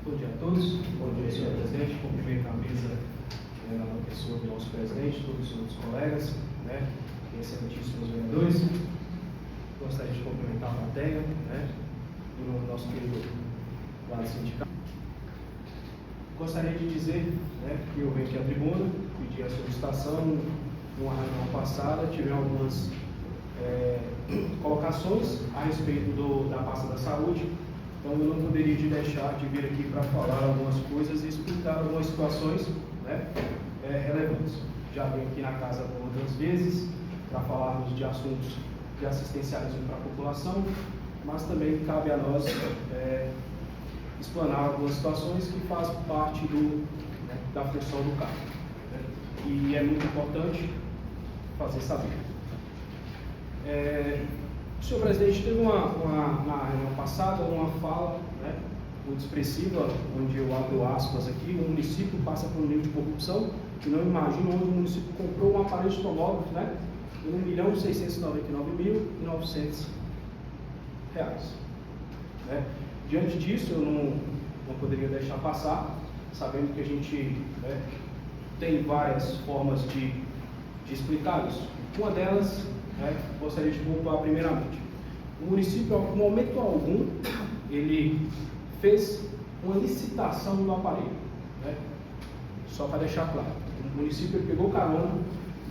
Bom dia a todos, bom dia, senhor presidente. Cumprimento a mesa na pessoa do nosso presidente, todos os outros colegas, excelentíssimos vereadores. Gostaria de cumprimentar a plateia, do nosso querido lado sindical. Gostaria de dizer que eu venho aqui à tribuna, pedi a solicitação. Numa reunião passada, tivemos algumas colocações a respeito da pasta da saúde. Então, eu não poderia deixar de vir aqui para falar algumas coisas e explicar algumas situações relevantes. Já vim aqui na casa outras vezes para falarmos de assuntos de assistencialismo para a população, mas também cabe a nós explanar algumas situações que fazem parte da função do cargo. E é muito importante fazer saber. O senhor presidente teve na reunião passada uma fala muito expressiva, onde eu abro aspas aqui: o município passa por um nível de corrupção que não imagino, onde o município comprou um aparelho de tomógrafo em R$1.699.900. Diante disso, eu não poderia deixar passar, sabendo que a gente tem várias formas de explicar isso. Uma delas, gostaria de pontuar primeiramente: o município, em momento algum, ele fez uma licitação do aparelho. Só para deixar claro, o município pegou carona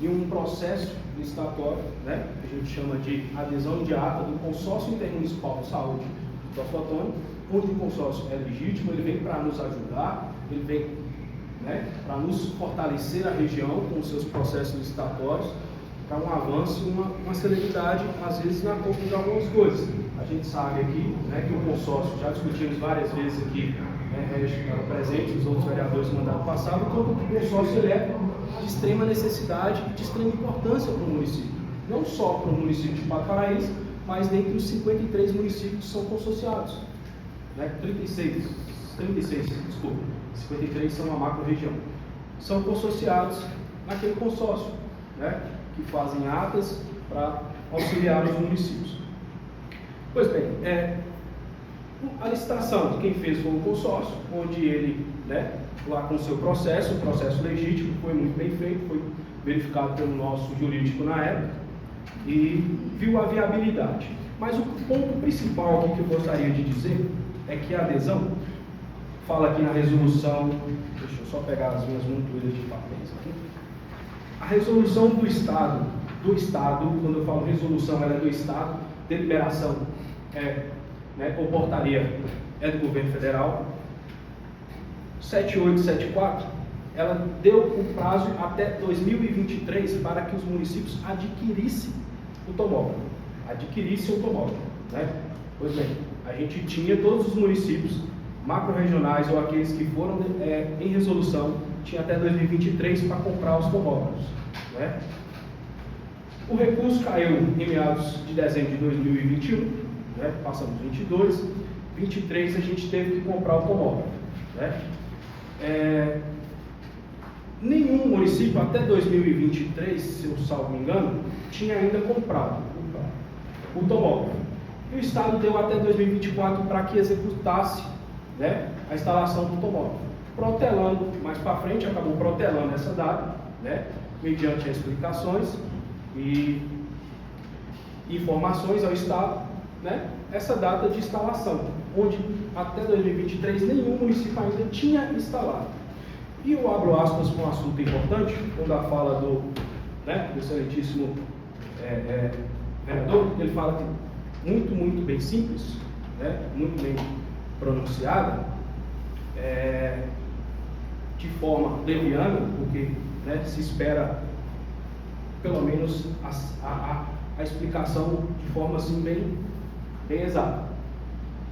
em um processo licitatório, que a gente chama de adesão de ata do Consórcio Intermunicipal de Saúde do Teoflotone, onde o consórcio é legítimo, ele vem para nos ajudar, ele vem para nos fortalecer a região com os seus processos licitatórios, para um avanço e uma celeridade, às vezes, na compra de algumas coisas. A gente sabe aqui que o consórcio, já discutimos várias vezes aqui, estavam presentes os outros vereadores do mandato passado, como o consórcio ele é de extrema necessidade e de extrema importância para o município. Não só para o município de Pato Paraíso, mas dentre os 53 municípios que são consorciados. 36, 53 são uma macro-região. São consorciados naquele consórcio, que fazem atas para auxiliar os municípios. Pois bem, a licitação, quem fez foi o consórcio, onde ele, lá com o seu processo, um processo legítimo, foi muito bem feito, foi verificado pelo nosso jurídico na época, e viu a viabilidade. Mas o ponto principal aqui que eu gostaria de dizer é que a adesão, fala aqui na resolução, deixa eu só pegar as minhas monturas de papéis aqui. A resolução do Estado, quando eu falo resolução, ela é do Estado, deliberação ou portaria é do governo federal. 7874, ela deu o prazo até 2023 para que os municípios adquirissem o tomógrafo. Pois bem, a gente tinha todos os municípios macro-regionais ou aqueles que foram em resolução, tinha até 2023 para comprar os tomógrafos. O recurso caiu em meados de dezembro de 2021, passamos 22, 23 a gente teve que comprar o tomógrafo. Nenhum município até 2023, se eu salvo me engano, tinha ainda comprado o tomógrafo. E o Estado deu até 2024 para que executasse a instalação do tomógrafo. Protelando, mais para frente, acabou protelando essa data, mediante explicações e informações ao Estado, essa data de instalação, onde até 2023 nenhum município ainda tinha instalado. E eu abro aspas com um assunto importante, quando a fala do excelentíssimo vereador, ele fala que muito bem simples, muito bem pronunciada, de forma leviana, porque se espera pelo menos a explicação de forma assim bem exata.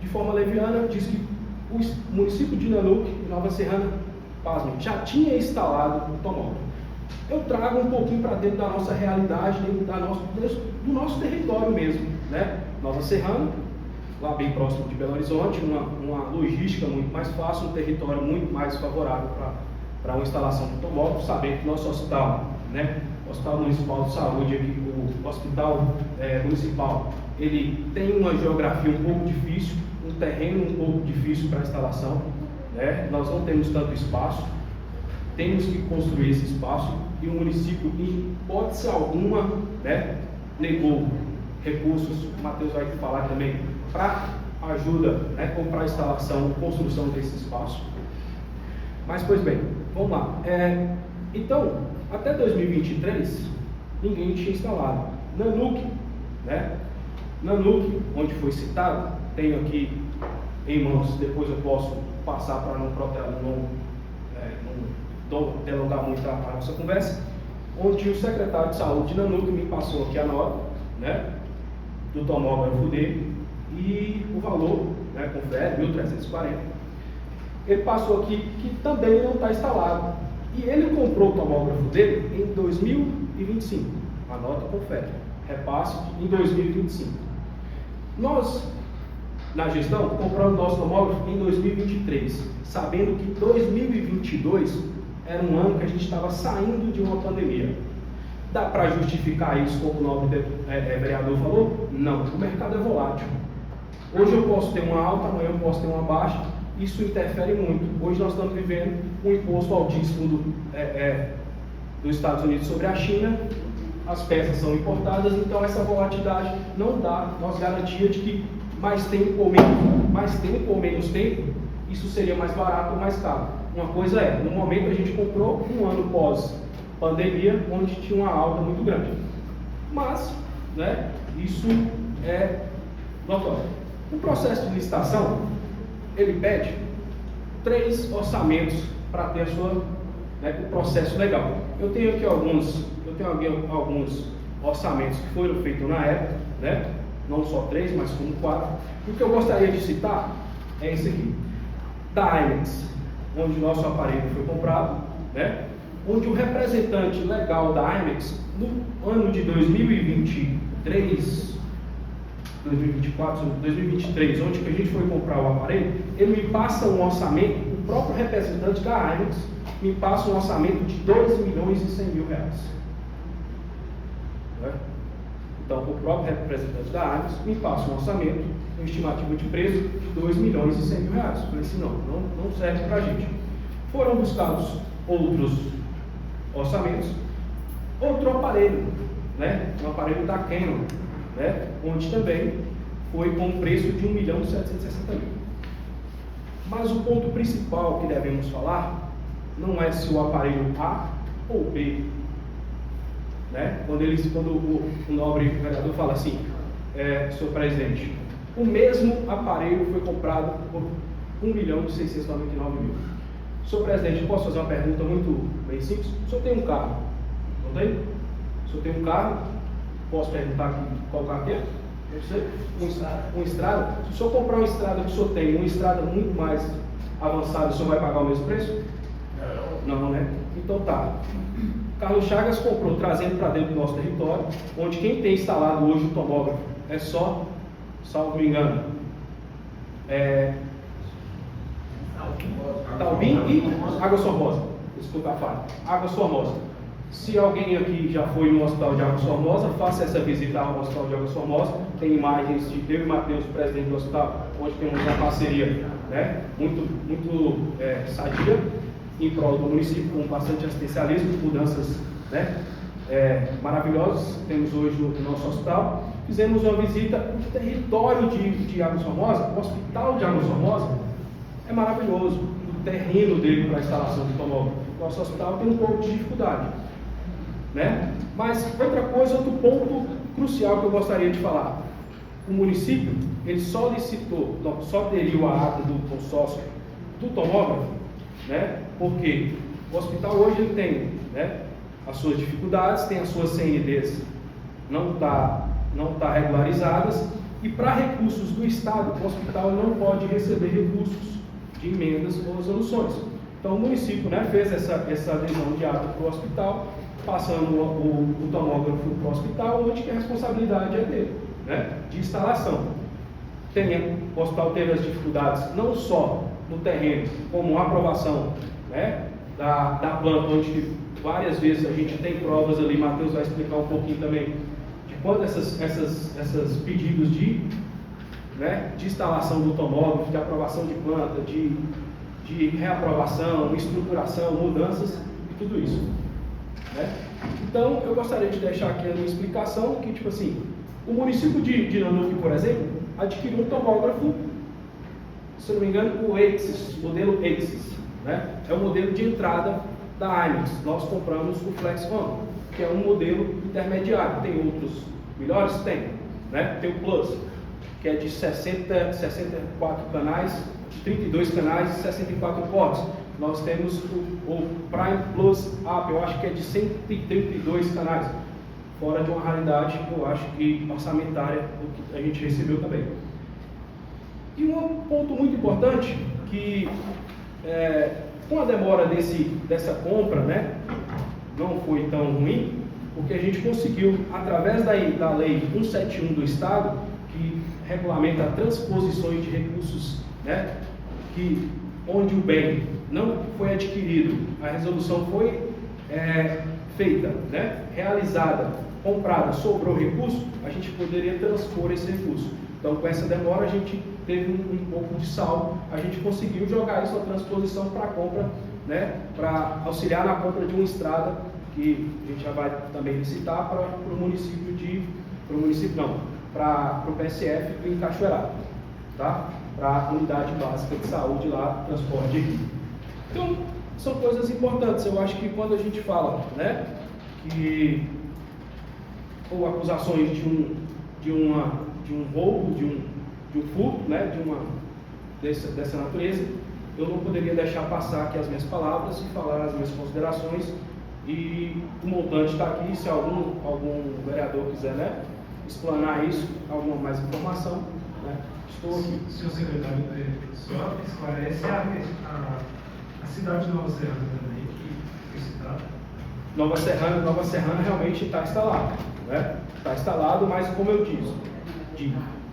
De forma leviana, diz que o município de Nanuque, em Nova Serrana, pasmem, já tinha instalado o tomógrafo. Eu trago um pouquinho para dentro da nossa realidade, dentro do nosso território mesmo, Nova Serrana, lá bem próximo de Belo Horizonte, uma logística muito mais fácil, um território muito mais favorável para uma instalação do tomógrafo, sabendo que nosso hospital, o Hospital Municipal de Saúde, o Hospital Municipal, ele tem uma geografia um pouco difícil, um terreno um pouco difícil para a instalação. né? Nós não temos tanto espaço, temos que construir esse espaço e o município, em hipótese alguma, né, negou recursos, o Matheus vai falar também, para ajuda, né, ou para instalação, construção desse espaço. Mas, pois bem, vamos lá. Então, até 2023, ninguém tinha instalado. Nanuq, né? Nanuq, onde foi citado, tenho aqui em mãos, depois eu posso passar para não delongar muito a nossa conversa, onde o secretário de saúde de Nanuq me passou aqui a nota, né, do tomógrafo dele e o valor, né, confere, 1.340. Ele passou aqui que também não está instalado. E ele comprou o tomógrafo dele em 2025. A nota confere. Repasse em 2025. Nós, na gestão, compramos nosso tomógrafo em 2023, sabendo que 2022 era um ano que a gente estava saindo de uma pandemia. Dá para justificar isso, como o nobre vereador falou? Não, o mercado é volátil. Hoje eu posso ter uma alta, amanhã eu posso ter uma baixa, isso interfere muito. Hoje nós estamos vivendo um imposto altíssimo dos Estados Unidos sobre a China, as peças são importadas, então essa volatilidade não dá nós garantia de que mais tempo ou menos tempo, isso seria mais barato ou mais caro. Uma coisa é, no momento a gente comprou um ano pós pandemia, onde tinha uma alta muito grande. Mas, né, isso é notório. O processo de licitação, ele pede 3 orçamentos para ter o processo legal. Eu tenho aqui alguns orçamentos que foram feitos na época, né? Não só 3, mas como 4. O que eu gostaria de citar é esse aqui, da IMEX, onde o nosso aparelho foi comprado, né? Onde o representante legal da IMEX, no ano de 2023, 2023, onde que a gente foi comprar o aparelho, ele me passa um orçamento, o próprio representante da IMEX me passa um orçamento de R$2.100.000. Né? Então, o próprio representante da IMEX me passa um orçamento, uma estimativa de preço de R$2.100.000. Eu falei assim, não serve para a gente. Foram buscados outros orçamentos, outro aparelho, né? Um aparelho da Canon, né? Onde também foi com um preço de R$1.760.000. Mas o ponto principal que devemos falar não é se o aparelho A ou B, né? Quando o nobre vereador fala assim, senhor presidente, o mesmo aparelho foi comprado por R$1.699.000. Senhor presidente, eu posso fazer uma pergunta muito bem simples? O senhor tem um carro, não tem? O senhor tem um carro, posso perguntar aqui qual carro que é? Um estrada. Se o senhor comprar uma estrada que o senhor tem, uma estrada muito mais avançada, o senhor vai pagar o mesmo preço? Não, né? Então tá. Carlos Chagas comprou, trazendo para dentro do nosso território, onde quem tem instalado hoje o tomógrafo é só, salvo me engano, Taubim e Águas Formosas. Desculpa a falha. Águas Formosas. Se alguém aqui já foi no Hospital de Águas Formosas, faça essa visita ao Hospital de Águas Formosas. Tem imagens de eu e Matheus, presidente do hospital, onde temos uma parceria, né, muito sadia em prol do município, com bastante assistencialismo, mudanças, né, maravilhosas temos hoje no nosso hospital. Fizemos uma visita no território de Águas Formosas. O Hospital de Águas Formosas é maravilhoso, o terreno dele para a instalação do tomógrafo. Nosso hospital tem um pouco de dificuldade, né? Mas outra coisa, outro ponto crucial que eu gostaria de falar: o município ele só aderiu à ata do consórcio do tomógrafo, né? Porque o hospital hoje ele tem, né, as suas dificuldades, tem as suas CNDs não tá regularizadas, e para recursos do Estado, o hospital não pode receber recursos de emendas ou resoluções. Então o município, né, fez essa adesão de ata para o hospital, passando o tomógrafo para o hospital, onde que a responsabilidade é dele, né, de instalação. O hospital teve as dificuldades não só no terreno, como a aprovação, né, da planta, onde várias vezes a gente tem provas ali. Matheus vai explicar um pouquinho também de quando essas pedidos de instalação do tomógrafo, de aprovação de planta, de de reaprovação, estruturação, mudanças e tudo isso, né? Então, eu gostaria de deixar aqui a minha explicação que, tipo assim, o município de Nanuque, por exemplo, adquiriu um tomógrafo, se não me engano, o Axis, modelo Axis, né? É o modelo de entrada da Imax. Nós compramos o Flex One, que é um modelo intermediário. Tem outros melhores? Tem, né? Tem o Plus, que é de 64 canais, 32 canais e 64 portas. Nós temos o Prime Plus Up, eu acho que é de 132 canais, fora de uma raridade, eu acho que orçamentária, o que a gente recebeu também. E um ponto muito importante, que com a demora dessa compra, né, não foi tão ruim, porque a gente conseguiu, através da lei 171 do Estado, que regulamenta transposições de recursos, né, onde o bem não foi adquirido, a resolução foi feita, né, realizada, comprada, sobrou recurso, a gente poderia transpor esse recurso. Então, com essa demora, a gente teve um pouco de saldo, a gente conseguiu jogar isso, a transposição para a compra, né, para auxiliar na compra de uma estrada, que a gente já vai também licitar para o município para o PSF em Cachoeirada, tá? Para a unidade básica de saúde lá, transporte de equipe. Então, são coisas importantes. Eu acho que quando a gente fala, né, ou acusações de um roubo, de um furto, né, dessa natureza, eu não poderia deixar passar aqui as minhas palavras e falar as minhas considerações. E o montante está aqui, se algum vereador quiser, né, explanar isso, alguma mais informação, né, estou aqui. Senhor secretário, só esclarece a cidade de Nova Serrana também, que foi citada. Nova Serrana realmente está instalado, né? Está instalado, mas como eu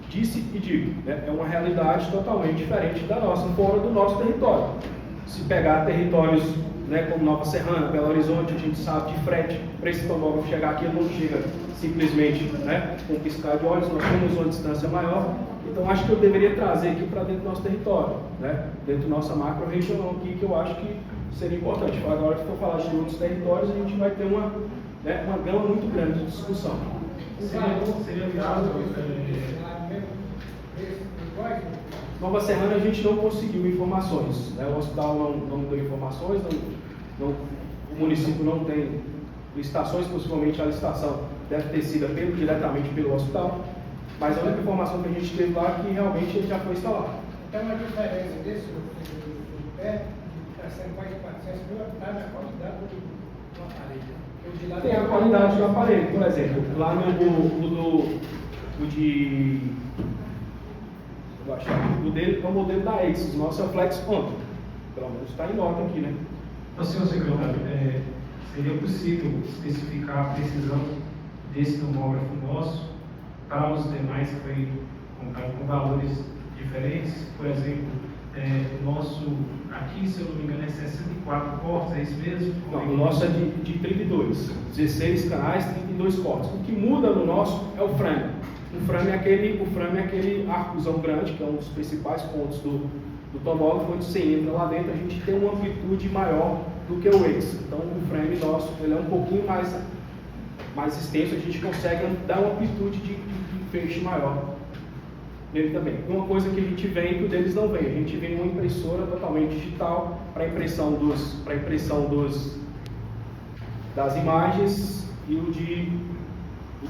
disse e digo, né, é uma realidade totalmente diferente da nossa, fora do nosso território. Se pegar territórios, né, como Nova Serrana, Belo Horizonte, a gente sabe de frete, para esse tomógrafo chegar aqui, ele não chega simplesmente, né, com piscar de olhos, nós temos uma distância maior. Então, acho que eu deveria trazer aqui para dentro do nosso território, né, dentro da nossa macro-região aqui, que eu acho que seria importante. Agora, se for falar de outros territórios, a gente vai ter uma gama muito grande de discussão. Seria viável. Nova Serrana a gente não conseguiu informações, né? O hospital não deu informações, o município não tem licitações, possivelmente a licitação deve ter sido diretamente pelo hospital, mas a única informação que a gente teve lá é que realmente ele já foi instalado. Então a diferença desse pé está sendo mais de 400 mil, está na qualidade do aparelho. Tem a qualidade do aparelho, por exemplo, lá o dele é o modelo da Axis, o nosso é o Flex One, pelo menos está em nota aqui, né? Então, senhor secretário, seria possível especificar a precisão desse tomógrafo nosso para os demais que foi comprado com valores diferentes? Por exemplo, o nosso, aqui, se eu não me engano, é 64 cortes, é isso mesmo? Não, o nosso é de 32, 16 canais, 32 cortes. O que muda no nosso é o frame. O frame é aquele arcozão grande, que é um dos principais pontos do tomógrafo, onde você entra lá dentro, a gente tem uma amplitude maior do que o Axis. Então o frame nosso ele é um pouquinho mais extenso, a gente consegue dar uma amplitude de feixe maior nele também. Uma coisa que a gente vem que o deles não vem, a gente vem uma impressora totalmente digital para impressão das imagens, e o de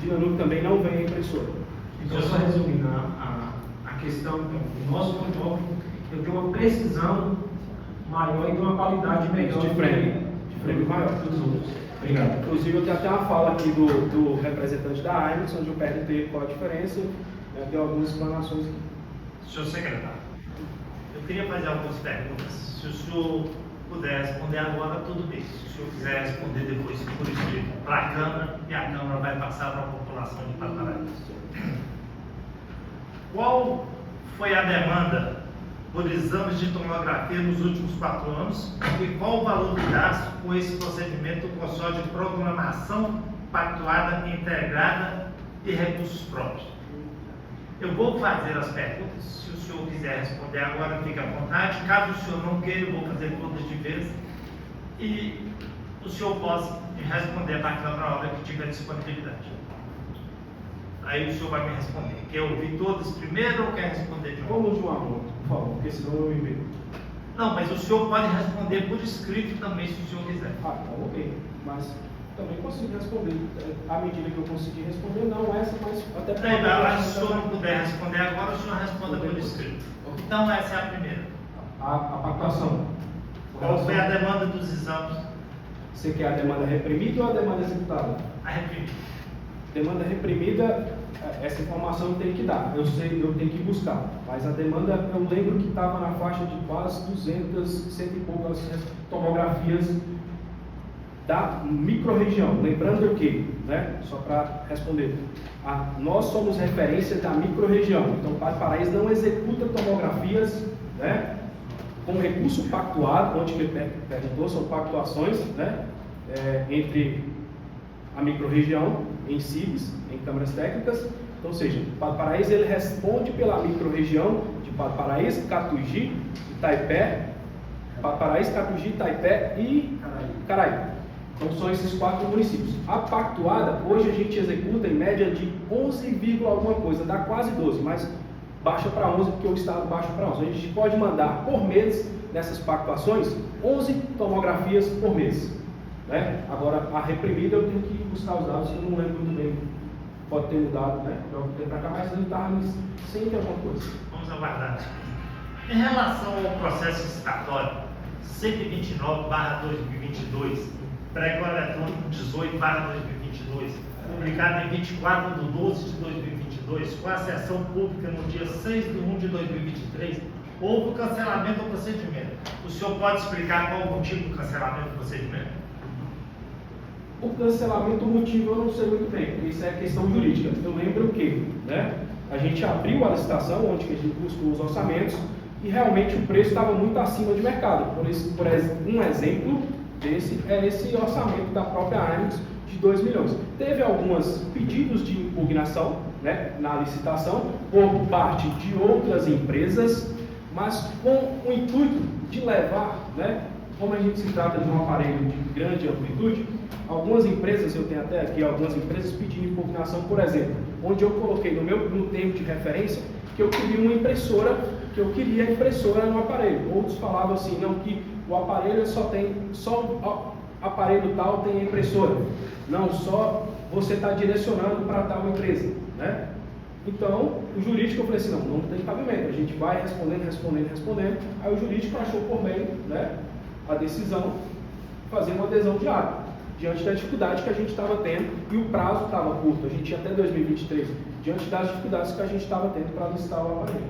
Nanuque também não vem a impressora. Então, só resumindo a questão, o nosso tomógrafo ele tem uma precisão maior e de uma qualidade melhor de frame maior que os outros. Obrigado. Inclusive, eu tenho até uma fala aqui do representante da IMAX, onde eu perguntei qual a diferença, deu algumas explanações aqui. Senhor secretário, eu queria fazer algumas perguntas. Se o senhor puder responder agora, tudo bem. Se o senhor quiser responder depois por escrito para a Câmara, e a Câmara vai passar para a população de Pataraí. Qual foi a demanda por exames de tomografia nos últimos 4 anos e qual o valor do gasto com esse procedimento do consórcio de programação pactuada, integrada e recursos próprios? Eu vou fazer as perguntas, se o senhor quiser responder agora, fique à vontade. Caso o senhor não queira, eu vou fazer todas de vez. E o senhor possa responder para a Câmara a hora que tiver disponibilidade. Aí o senhor vai me responder. Quer ouvir todas primeiro ou quer responder de novo? Vamos de uma a uma, por favor, porque senão eu me medo. Não, mas o senhor pode responder por escrito também, se o senhor quiser. Ah, tá, ok. Mas também consigo responder. À medida que eu conseguir responder, não essa, mas até porque... Mas se o senhor não puder responder agora, o senhor responda por escrito. Então essa é a primeira. A pactuação. Qual foi a demanda dos exames? Você quer a demanda reprimida ou a demanda executada? A reprimida. Demanda reprimida, essa informação eu tenho que dar, eu sei, eu tenho que buscar. Mas a demanda, eu lembro que estava na faixa de quase 200, cento e poucas tomografias da microrregião. Lembrando que, né, só para responder, nós somos referência da microrregião. Então, o Paraíso não executa tomografias, né, com recurso pactuado, onde me perguntou, são pactuações, né, entre a microrregião em CIBs, em câmaras técnicas. Então, ou seja, o Paraíso ele responde pela microrregião de Paraíso, Catugi, Itaipé, Paraíso, Catugi, Itaipé e Caraí. Então são esses 4 municípios. A pactuada, hoje a gente executa em média de 11, alguma coisa, dá quase 12, mas baixa para 11 porque o estado baixa para 11. A gente pode mandar por mês, nessas pactuações, 11 tomografias por mês. Né? Agora, a reprimida eu tenho que buscar os dados, eu não lembro muito bem. Pode ter mudado, né? Já tem para cá, mas ele está sempre alguma coisa. Vamos aguardar. Em relação ao processo licitatório 129/2022, prego eletrônico 18/2022, publicado em 24/12/2022, com a sessão pública no dia 6/1/2023, houve o cancelamento do procedimento. O senhor pode explicar qual o motivo do cancelamento do procedimento? O cancelamento, o motivo eu não sei muito bem, porque isso é questão jurídica. Eu lembro que, né, a gente abriu a licitação, onde a gente buscou os orçamentos, e realmente o preço estava muito acima de mercado. Por um exemplo desse é esse orçamento da própria Armes de 2 milhões. Teve alguns pedidos de impugnação, né, na licitação por parte de outras empresas, mas com o intuito de levar, né, como a gente se trata de um aparelho de grande amplitude, algumas empresas, eu tenho até aqui algumas empresas pedindo impugnação, por exemplo, onde eu coloquei no termo de referência que eu queria uma impressora, que eu queria impressora no aparelho. Outros falavam assim, não, que o aparelho só o aparelho tal tem impressora. Não, só você está direcionando para tal empresa, né? Então, o jurídico, eu falei assim, não tem cabimento, a gente vai respondendo. Aí o jurídico achou por bem, né, a decisão, fazer uma adesão de ato, diante da dificuldade que a gente estava tendo, e o prazo estava curto, a gente tinha até 2023, diante das dificuldades que a gente estava tendo para listar o aparelho.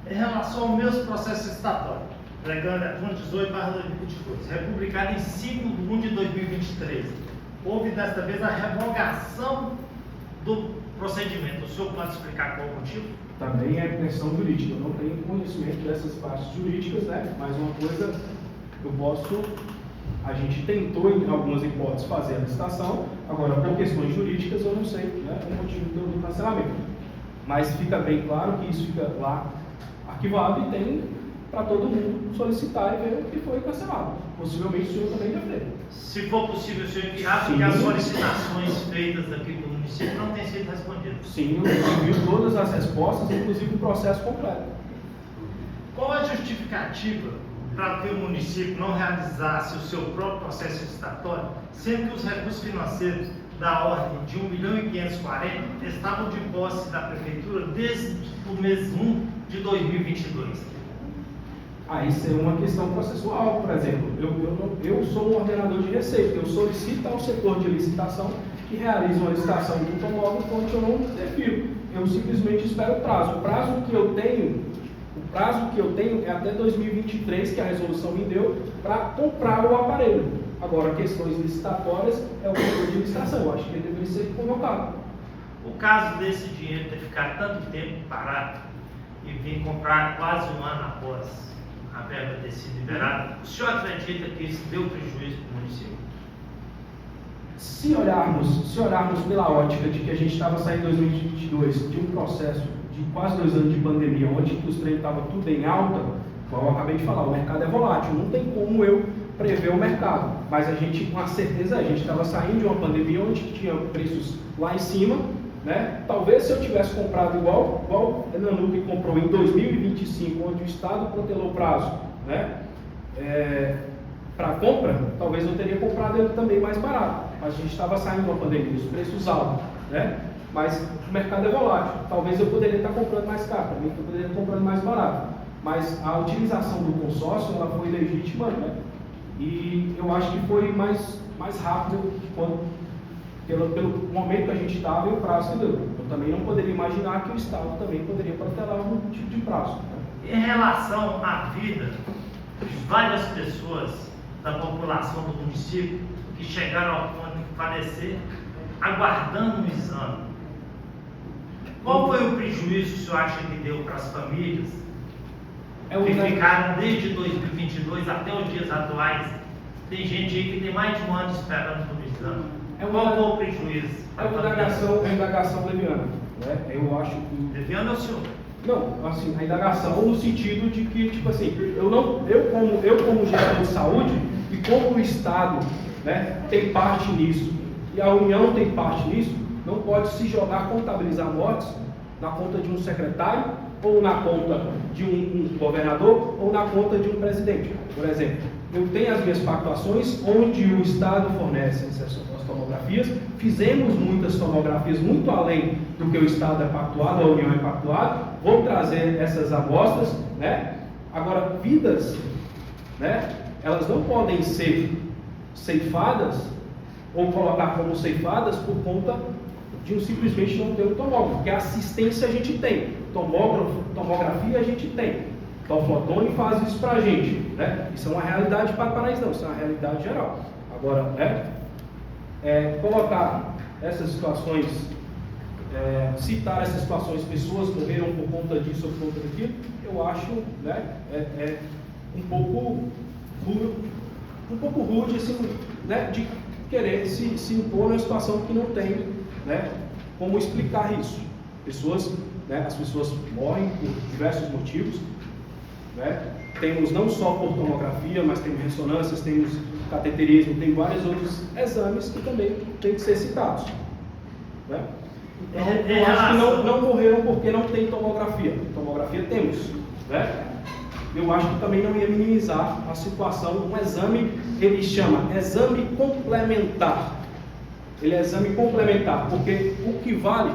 Em relação ao mesmo processo licitatório, pregando eletrônico 18/2022, republicado em 5/1/2023, houve desta vez a revogação do procedimento. O senhor pode explicar qual o motivo? Também é questão jurídica, eu não tenho conhecimento dessas partes jurídicas, né? Mas uma coisa a gente tentou em algumas hipóteses fazer a licitação, agora por questões jurídicas eu não sei, né, o motivo do cancelamento. Mas fica bem claro que isso fica lá arquivado e tem para todo mundo solicitar e ver o que foi cancelado. Possivelmente o senhor também deve ter. Se for possível, o senhor enviar, porque as solicitações feitas aqui do município não têm sido respondidas. Sim, eu envio todas as respostas, inclusive o processo completo. Qual a justificativa para que o município não realizasse o seu próprio processo licitatório, sendo que os recursos financeiros da ordem de 1.540.000 estavam de posse da prefeitura desde o mês 1 de 2022? Isso é uma questão processual, por exemplo. Eu sou um ordenador de receita, eu solicito ao setor de licitação que realize uma licitação de um automóvel onde eu não defiro. Eu simplesmente espero o prazo. O prazo que eu tenho é até 2023, que a resolução me deu, para comprar o aparelho. Agora, questões licitatórias é o setor de licitação. Eu acho que ele deveria ser convocado. O caso desse dinheiro ter ficado tanto tempo parado e vir comprar quase um ano após a verba ter sido liberada, o senhor acredita que isso deu prejuízo para o município? Se olharmos pela ótica de que a gente estava saindo em 2022 de um processo de quase 2 anos de pandemia, onde os treinos estavam tudo em alta, como eu acabei de falar, o mercado é volátil, não tem como eu prever o mercado, mas a gente, com a certeza, a gente estava saindo de uma pandemia onde tinha preços lá em cima, né? Talvez se eu tivesse comprado igual a Nanuque comprou em 2025, onde o Estado protelou o prazo, né? Para compra, talvez eu teria comprado ele também mais barato, mas a gente estava saindo de uma pandemia, os preços altos, né? Mas o mercado é volátil, talvez eu poderia estar comprando mais caro, também eu poderia estar comprando mais barato, mas a utilização do consórcio, ela foi legítima, né? E eu acho que foi mais rápido pelo momento que a gente estava e o prazo que deu. Eu também não poderia imaginar que o Estado também poderia protelar algum tipo de prazo, né? Em relação à vida de várias pessoas da população do município que chegaram ao ponto de falecer aguardando o exame, qual foi o prejuízo que o senhor acha que deu para as famílias que ficaram desde 2022 até os dias atuais? Tem gente aí que tem mais de um ano esperando por exame. Qual foi o prejuízo? É uma indagação leviana, né? Eu acho que... Leviana é o senhor? Não, assim, a indagação no sentido de que, tipo assim, eu como gestor de saúde e como o Estado, né, tem parte nisso e a União tem parte nisso, não pode se jogar contabilizar mortes na conta de um secretário ou na conta de um governador ou na conta de um presidente. Por exemplo, eu tenho as minhas pactuações onde o Estado fornece as tomografias, fizemos muitas tomografias muito além do que o Estado é pactuado, a União é pactuada, vou trazer essas amostras, né? Agora, vidas, né? Elas não podem ser ceifadas ou colocar como ceifadas por conta de simplesmente não ter o tomógrafo, porque a assistência a gente tem, tomografia a gente tem, então o Flotone faz isso pra gente, né? Isso é uma realidade para Paraíso, não, isso é uma realidade geral. Agora, né? Colocar essas situações, citar essas situações, pessoas morreram por conta disso ou por conta daquilo, eu acho, né, um pouco rude assim, né, de querer se impor numa situação que não tem, né, como explicar isso. As pessoas morrem por diversos motivos, né? Temos não só por tomografia, mas temos ressonâncias, temos cateterismo, tem vários outros exames que também têm que ser citados, né? Então, eu acho que não morreram porque não tem tomografia. Tomografia temos, né? Eu acho que também não ia minimizar a situação. Um exame, ele chama exame complementar. Ele é exame complementar, porque o que vale,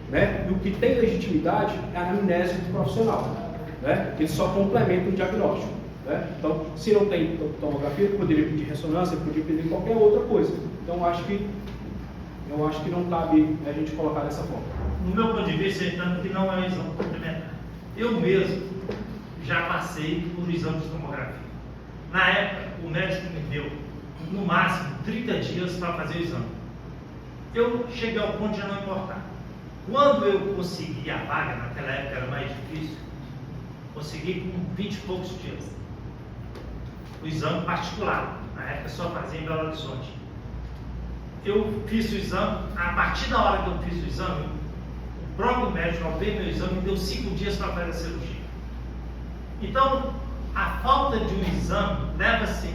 né, e o que tem legitimidade é a anamnese do profissional, né? Ele só complementa o diagnóstico, né? Então, se não tem tomografia, poderia pedir ressonância, poderia pedir qualquer outra coisa. Então, eu acho que não cabe a gente colocar dessa forma. No meu ponto de vista, entendo que não é um exame complementar. Eu mesmo já passei por exame de tomografia. Na época, o médico me deu, no máximo, 30 dias para fazer o exame. Eu cheguei ao ponto de não importar. Quando eu consegui a vaga, naquela época era mais difícil, consegui com 20 e poucos dias. O exame particular, na época só fazia em Belo Horizonte. Eu fiz o exame, a partir da hora que eu fiz o exame, o próprio médico, ao ver meu exame, me deu 5 dias para fazer a cirurgia. Então, a falta de um exame leva-se,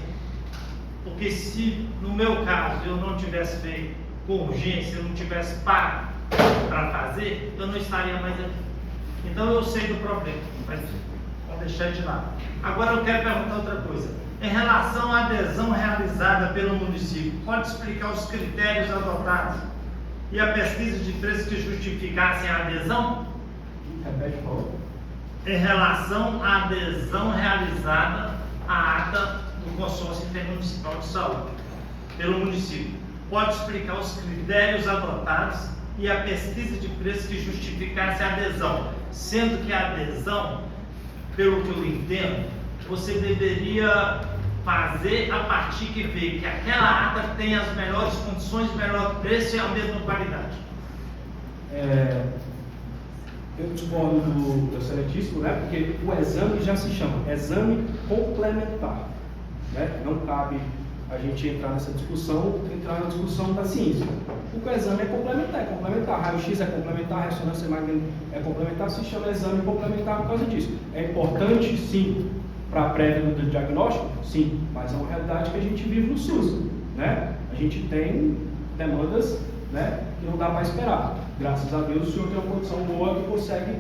porque se no meu caso eu não tivesse feito com urgência, eu não tivesse pago para fazer, eu não estaria mais aqui. Então eu sei do problema, mas vamos deixar de lado. Agora eu quero perguntar outra coisa. Em relação à adesão realizada pelo município, pode explicar os critérios adotados e a pesquisa de preços que justificassem a adesão? Repete, por favor. Em relação à adesão realizada à ata do Consórcio Intermunicipal de Saúde pelo município, pode explicar os critérios adotados e a pesquisa de preços que justificasse a adesão, sendo que a adesão, pelo que eu entendo, você deveria fazer a partir que vê que aquela ata tem as melhores condições, melhor preço e a mesma qualidade. Eu discordo do excelentíssimo, né? Porque o exame já se chama exame complementar, né? Não cabe a gente entrar nessa discussão, entrar na discussão da ciência. Porque o exame é complementar. Raio-X é complementar, ressonância magnética é complementar, se chama exame complementar por causa disso. É importante, sim, para a prévia do diagnóstico? Sim, mas é uma realidade que a gente vive no SUS, né? A gente tem demandas, né, que não dá para esperar. Graças a Deus o senhor tem uma condição boa que consegue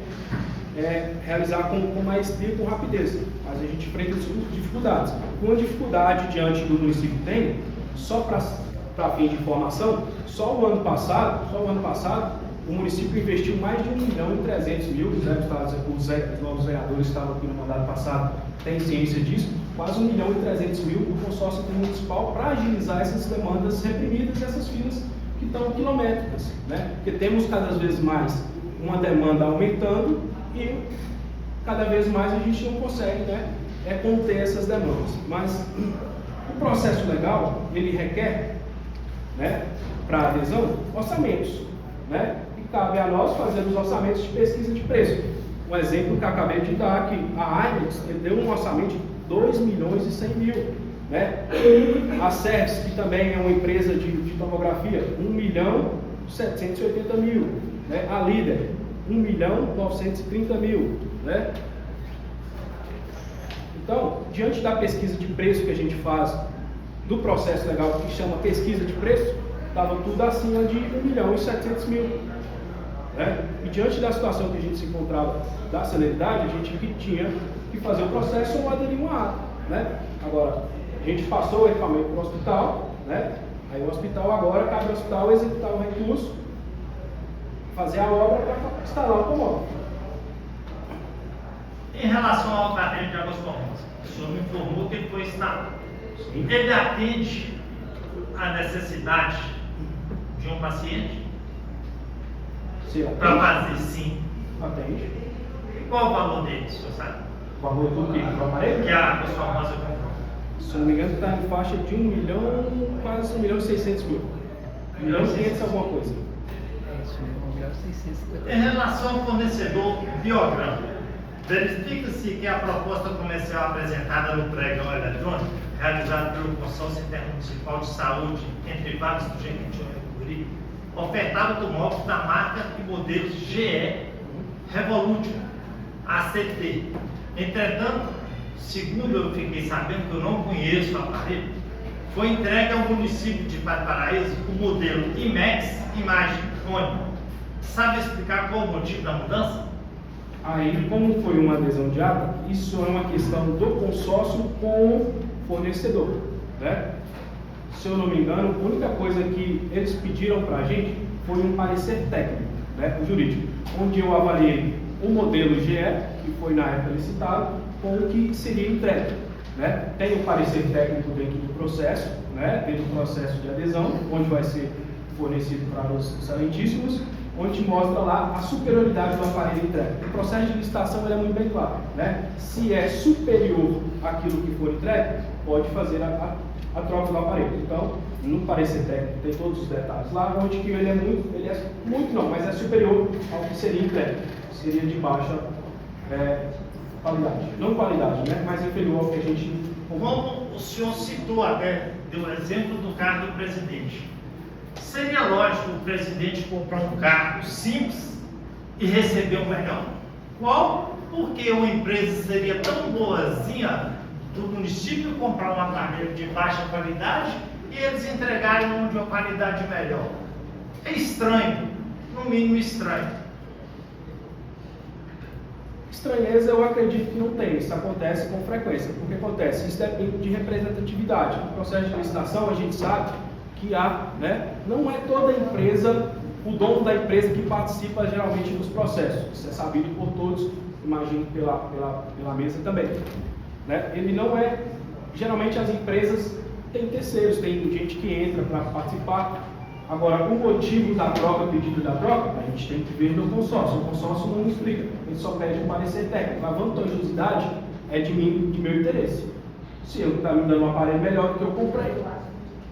realizar com maestria e com rapidez, mas a gente enfrenta dificuldades. Uma dificuldade diante do município tem, só para fim de informação, só o ano passado, o município investiu mais de 1.300.000, os novos vereadores estavam aqui no mandato passado, têm ciência disso, quase 1.300.000 do consórcio municipal para agilizar essas demandas reprimidas e essas filas que estão quilométricas, né? Porque temos cada vez mais uma demanda aumentando e cada vez mais a gente não consegue, né, conter essas demandas. Mas o processo legal, ele requer, né, para adesão, orçamentos, né? E cabe a nós fazer os orçamentos de pesquisa de preço. Um exemplo que eu acabei de dar aqui, a Aires deu um orçamento de 2.100.000, né? A Service, que também é uma empresa de tomografia, 1.780.000, né? A Líder, 1.930.000, né? Então, diante da pesquisa de preço que a gente faz do processo legal, que chama pesquisa de preço, estava tudo acima de 1.700.000, né? E diante da situação que a gente se encontrava da celeridade, a gente tinha que fazer o processo ou aderir uma ata, né? Agora, a gente passou o equipamento para o hospital, né? Aí o hospital agora cabe ao hospital executar o recurso, fazer a obra para instalar o automóvel. Em relação ao caderno de Águas Formosa, o senhor me informou que ele foi instalado. Sim. Ele atende à necessidade de um paciente? Sim, Para fazer sim. atende. E qual o valor dele, o senhor sabe? O valor do que? Do aparelho? Que a Águas Formosa comprou. Se não me engano, está em faixa de 1 milhão, quase 1.600.000. 1.500.000 alguma coisa. Em relação ao fornecedor Biograma, verifica-se que a proposta comercial apresentada no pregão eletrônico, realizado pelo Consórcio Intermunicipal de Saúde, entre vários do Jequitinhonha e Curi, ofertava automóveis da marca e modelo GE Revolution ACT. Entretanto, segundo eu fiquei sabendo, que eu não conheço o aparelho, foi entregue ao município de Paraíso o modelo IMEX Imagem Fone. Sabe explicar qual o motivo da mudança? Aí, como foi uma adesão de ata, isso é uma questão do consórcio com o fornecedor, né? Se eu não me engano, a única coisa que eles pediram para a gente foi um parecer técnico, né, o jurídico, onde eu avaliei o modelo GE, que foi na época licitado, com o que seria entregue, né? Tem um parecer técnico dentro do processo, né, dentro do processo de adesão, onde vai ser fornecido para os excelentíssimos, onde mostra lá a superioridade do aparelho entregue. O processo de licitação ele é muito bem claro, né? Se é superior àquilo que for entregue, pode fazer a troca do aparelho. Então, no parecer técnico tem todos os detalhes lá, onde que ele é muito não, mas é superior ao que seria entregue, seria de baixa qualidade, não qualidade, né? Mas inferior ao que a gente... Como o senhor citou até, deu o exemplo do carro do presidente. Seria lógico o presidente comprar um carro simples e receber o melhor? Qual? Porque uma empresa seria tão boazinha do município comprar um aparelho de baixa qualidade e eles entregarem um de uma qualidade melhor. É estranho, no mínimo estranho. Estranheza eu acredito que não tem, isso acontece com frequência. Porque acontece, isso depende de representatividade. No processo de licitação a gente sabe que há, né, não é toda empresa, o dono da empresa que participa geralmente dos processos. Isso é sabido por todos, imagino pela mesa também. Né? Ele não é, geralmente as empresas têm terceiros, tem gente que entra para participar. Agora, o motivo da troca, o pedido da troca, a gente tem que ver no consórcio. O consórcio não nos explica, ele só pede um parecer técnico. A vantajosidade é de mim, de meu interesse. Se ele está me dando um aparelho melhor do que eu comprei,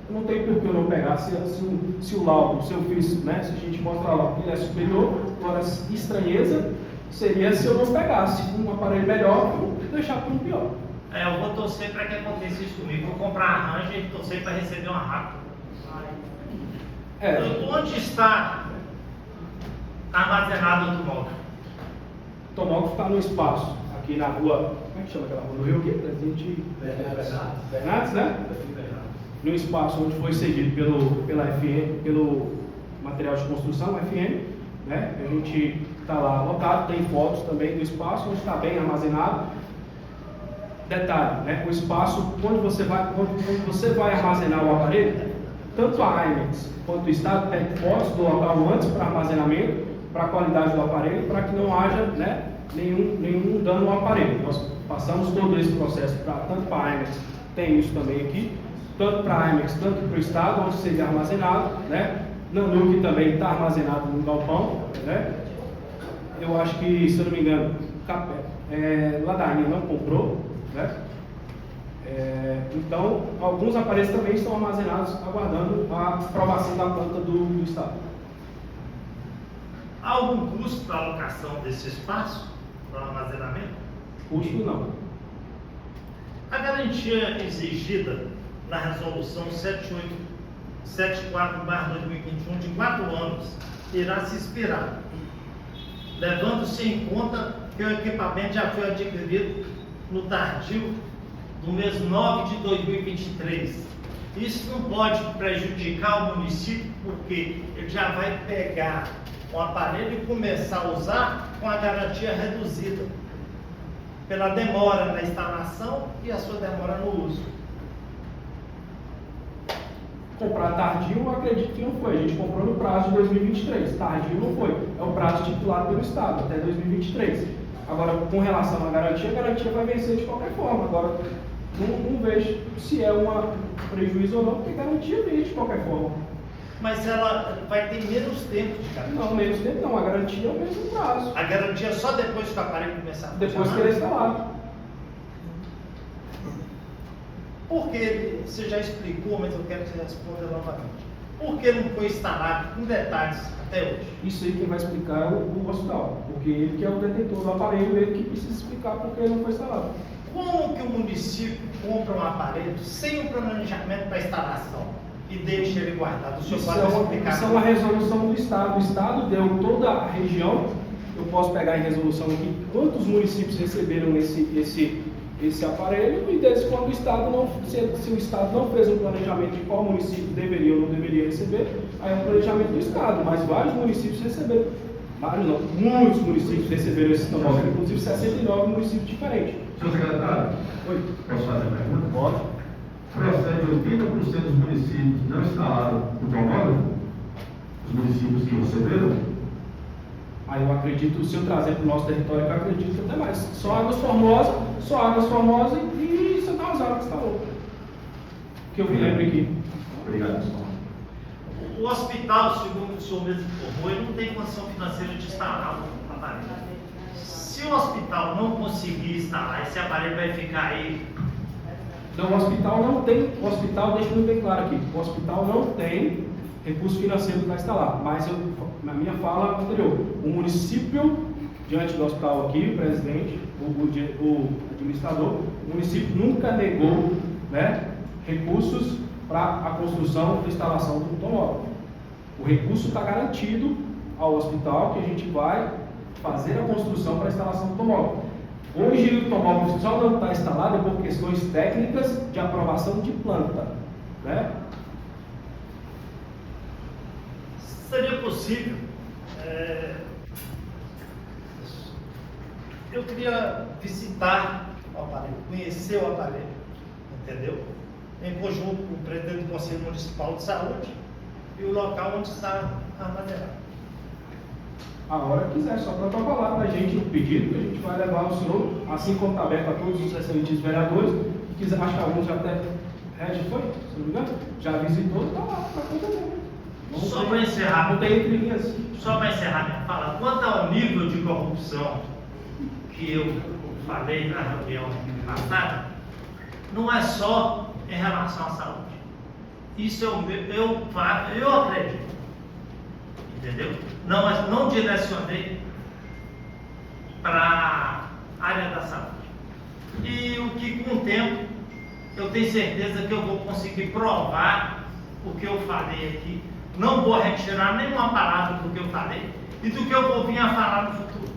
não tem por que eu não pegar. Se o laudo, se eu fiz, né, se a gente mostrar lá que ele é superior, agora estranheza seria se eu não pegasse um aparelho melhor e deixar por um pior. Eu vou torcer para que aconteça isso comigo. Vou comprar a Ranger e torcer para receber uma rápida. Onde está armazenado o tomógrafo? O tomógrafo está no espaço, aqui na rua, como é que chama aquela rua? No Rio aqui? Presidente Bernardes, né? No espaço onde foi cedido pela FM, pelo material de construção, FM, né? A gente está lá alocado, tem fotos também do espaço, onde está bem armazenado. Detalhe, né? O espaço onde você vai armazenar o aparelho, tanto a IMAX quanto o Estado pede fotos do local antes para armazenamento, para a qualidade do aparelho, para que não haja, né, nenhum dano ao aparelho. Nós passamos todo esse processo tanto para a IMAX, tem isso também aqui, tanto para a IMAX, tanto para o Estado, onde seria armazenado, né? Nanuque também está armazenado no galpão, né? Eu acho que, se eu não me engano, Ladainha não comprou, né? Então, alguns aparelhos também estão armazenados, aguardando a aprovação da planta do Estado. Há algum custo para a alocação desse espaço para armazenamento? Custo não. A garantia exigida na resolução 7874/2021 de 4 anos irá se expirar, levando-se em conta que o equipamento já foi adquirido no tardio do mês 9 de 2023. Isso não pode prejudicar o município, porque ele já vai pegar o aparelho e começar a usar com a garantia reduzida, pela demora na instalação e a sua demora no uso. Comprar tardio, eu acredito que não foi. A gente comprou no prazo de 2023. Tardio não foi. É o prazo estipulado pelo Estado, até 2023. Agora, com relação à garantia, a garantia vai vencer de qualquer forma. Agora, não vejo se é um prejuízo ou não, porque a garantia vence de qualquer forma. Mas ela vai ter menos tempo de garantia. Não, menos tempo não. A garantia é o mesmo prazo. A garantia é só depois que o aparelho começar a funcionar? Depois que ele é instalado. Porque você já explicou, mas eu quero que você responda novamente. Por que não foi instalado com detalhes até hoje? Isso aí quem vai explicar é o hospital, porque ele que é o detentor do aparelho, ele que precisa explicar por que ele não foi instalado. Como que o município compra um aparelho sem um planejamento para instalação e deixa ele guardado? O senhor pode explicar? Isso é uma resolução do Estado. O Estado deu toda a região. Eu posso pegar em resolução aqui quantos municípios receberam esse aparelho, e desde quando o Estado não, se o Estado não fez um planejamento de qual município deveria ou não deveria receber, aí é um planejamento do Estado, mas vários municípios receberam, muitos municípios receberam esse tomógrafo, inclusive 69 municípios diferentes. Senhor secretário, Oi. posso fazer a pergunta? Pode. Procede 80% dos municípios não instalaram o tomógrafo? Os municípios que receberam? Aí eu acredito, se eu trazer para o nosso território, eu acredito até mais. Só Águas Formosas e Santa Rosário que instalou. Que eu me lembro aqui. Obrigado, senhor. O hospital, segundo o senhor mesmo informou, ele não tem condição financeira de instalar o aparelho. Se o hospital não conseguir instalar, esse aparelho vai ficar aí. Não, o hospital não tem, o hospital, deixa muito bem claro aqui, o hospital não tem recurso financeiro para instalar, mas na minha fala anterior, o município, diante do hospital aqui, o presidente, o administrador, o município nunca negou, né, recursos para a construção e instalação do tomógrafo. O recurso está garantido ao hospital, que a gente vai fazer a construção para a instalação do tomógrafo. Hoje o tomógrafo só não está instalado por questões técnicas de aprovação de planta, né? Seria possível, eu queria visitar o aparelho, conhecer o aparelho, entendeu? Em conjunto com o presidente do Conselho Municipal de Saúde e o local onde está armazenado. A hora que quiser, só protocolar para a gente o pedido, que a gente vai levar ao senhor, assim como está aberto a todos os excelentes vereadores, que quiser, acho que alguns já até, Regi foi, se não me engano, já visitou, está lá, para todo mundo. Só para encerrar, não tem entrelinhas. Só para encerrar minha fala, quanto ao nível de corrupção que eu falei na reunião passada, não é só em relação à saúde. Isso eu acredito, entendeu? Não direcionei para a área da saúde. E o que com o tempo eu tenho certeza que eu vou conseguir provar o que eu falei aqui. Não vou retirar nenhuma palavra do que eu falei e do que eu vou vir a falar no futuro.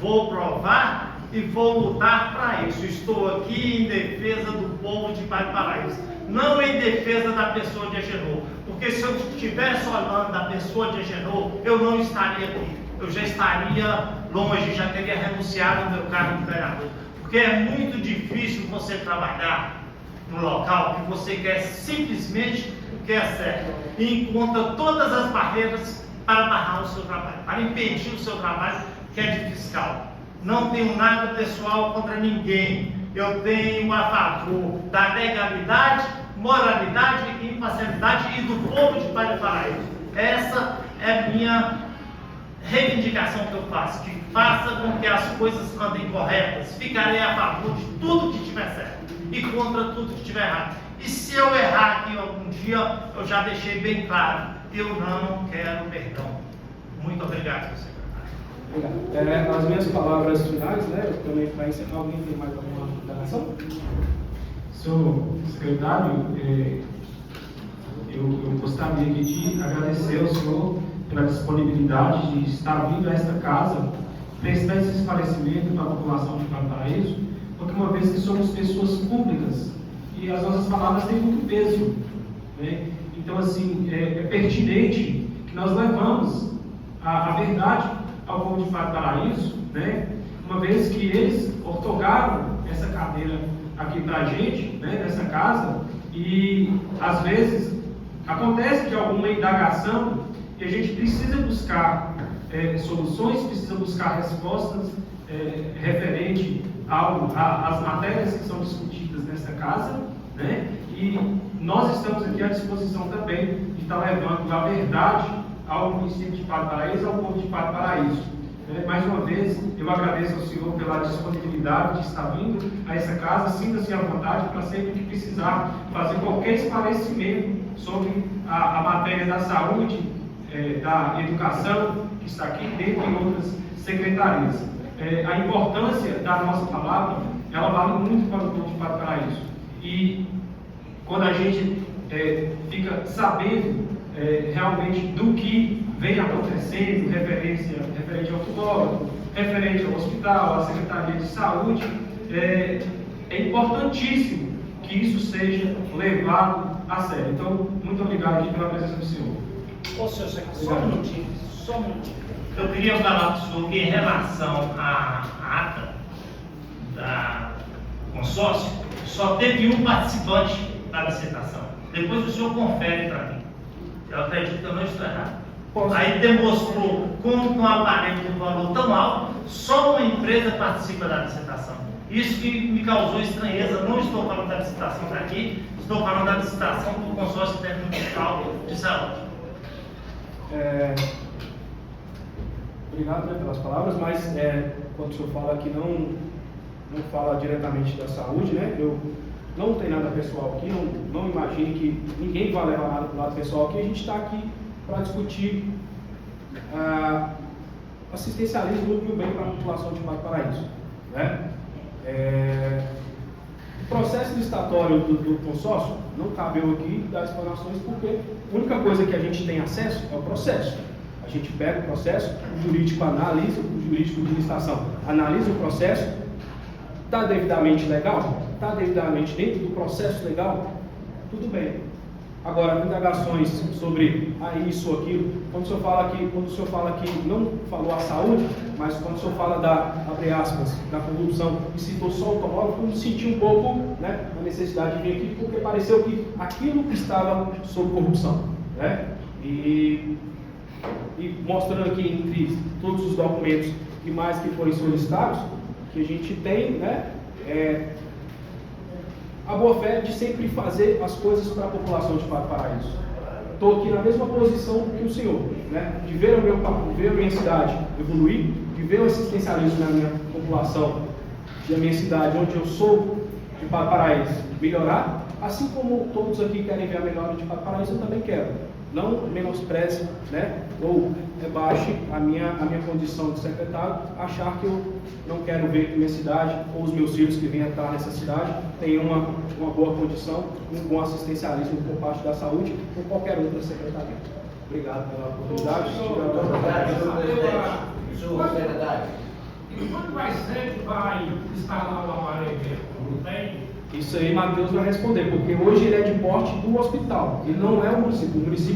Vou provar e vou lutar para isso. Estou aqui em defesa do povo de Vale do Paraíso, não em defesa da pessoa de Agenor, porque se eu estivesse olhando da pessoa de Agenor, eu não estaria aqui, eu já estaria longe, já teria renunciado ao meu cargo de vereador, porque é muito difícil você trabalhar no local que você quer simplesmente o que é certo e encontra todas as barreiras para barrar o seu trabalho, para impedir o seu trabalho, que é de fiscal. Não tenho nada pessoal contra ninguém. Eu tenho a favor da legalidade, moralidade e imparcialidade e do povo de Vale do Paraíso. Essa é a minha reivindicação que eu faço, que faça com que as coisas andem corretas. Ficarei a favor de tudo que estiver certo e contra tudo que estiver errado. E se eu errar aqui algum dia, eu já deixei bem claro, eu não quero perdão. Muito obrigado, secretário. Obrigado. As minhas palavras finais, né? Eu também para encerrar, alguém tem mais alguma declaração? Senhor secretário, eu gostaria de agradecer ao senhor pela disponibilidade de estar vindo a esta casa, prestar esse esclarecimento para a população de Valparaíso, porque uma vez que somos pessoas públicas e as nossas palavras têm muito peso, né? Então, assim, é pertinente que nós levamos a verdade ao povo de Valparaíso, né? Uma vez que eles otorgaram essa cadeira aqui para a gente, né, nessa casa, e às vezes acontece de alguma indagação e a gente precisa buscar soluções, precisa buscar respostas referente às matérias que são discutidas nessa casa, né? E nós estamos aqui à disposição também de estar levando a verdade ao município de Valparaíso, ao povo de Valparaíso. Mais uma vez, eu agradeço ao senhor pela disponibilidade de estar vindo a essa casa. Sinta-se à vontade para sempre que precisar fazer qualquer esclarecimento sobre a matéria da saúde, da educação, que está aqui, dentre outras secretarias. A importância da nossa palavra, ela vale muito para o povo de Valparaíso. E quando a gente fica sabendo realmente do que vem acontecendo, referente ao fotógrafo, referente ao hospital, à Secretaria de Saúde, é importantíssimo que isso seja levado a sério. Então, muito obrigado aqui pela presença do senhor. Ô, senhor secretário, só um minutinho. Eu queria falar para o senhor que em relação à ata do consórcio, só teve um participante da licitação. Depois o senhor confere para mim. Eu acredito que eu não estou errado. Aí demonstrou como com um aparelho de valor tão alto, só uma empresa participa da licitação. Isso que me causou estranheza. Não estou falando da licitação daqui, estou falando da licitação do consórcio intermunicipal de saúde. Obrigado, né, pelas palavras, mas quando o senhor fala que não fala diretamente da saúde, né? Eu não tenho nada pessoal aqui, não imagine que ninguém vai levar nada para o lado pessoal aqui. A gente está aqui para discutir assistencialismo e o bem para a população de Valparaíso, né? O processo licitatório do consórcio não cabe eu aqui dar explanações, porque a única coisa que a gente tem acesso é o processo. A gente pega o processo, o jurídico analisa, o jurídico de licitação analisa o processo, está devidamente legal, está devidamente dentro do processo legal, tudo bem. Agora, indagações sobre isso ou aquilo, quando o senhor fala que não falou a saúde, mas quando o senhor fala abre aspas, da corrupção e citou só o automóvel, eu me senti um pouco, né, a necessidade de vir aqui, porque pareceu que aquilo estava sob corrupção, né? E mostrando aqui entre todos os documentos e mais que forem solicitados, que a gente tem, né, a boa fé de sempre fazer as coisas para a população de Valparaíso. Estou aqui na mesma posição que o senhor, né, de ver a minha cidade evoluir, de ver o assistencialismo na minha população, da minha cidade, onde eu sou, de Valparaíso, melhorar, assim como todos aqui querem ver a melhora de Valparaíso, eu também quero. não menospreze, né, ou rebaixe a minha condição de secretário, achar que eu não quero ver que minha cidade ou os meus filhos que vêm estar nessa cidade tenham uma boa condição, um bom assistencialismo por parte da saúde ou qualquer outra secretaria. Obrigado pela oportunidade. Senhor secretário. E quando vai ser que vai instalar o aparelho? Não tem? Isso aí Matheus vai responder, porque hoje ele é de porte do hospital, ele não é o município. O município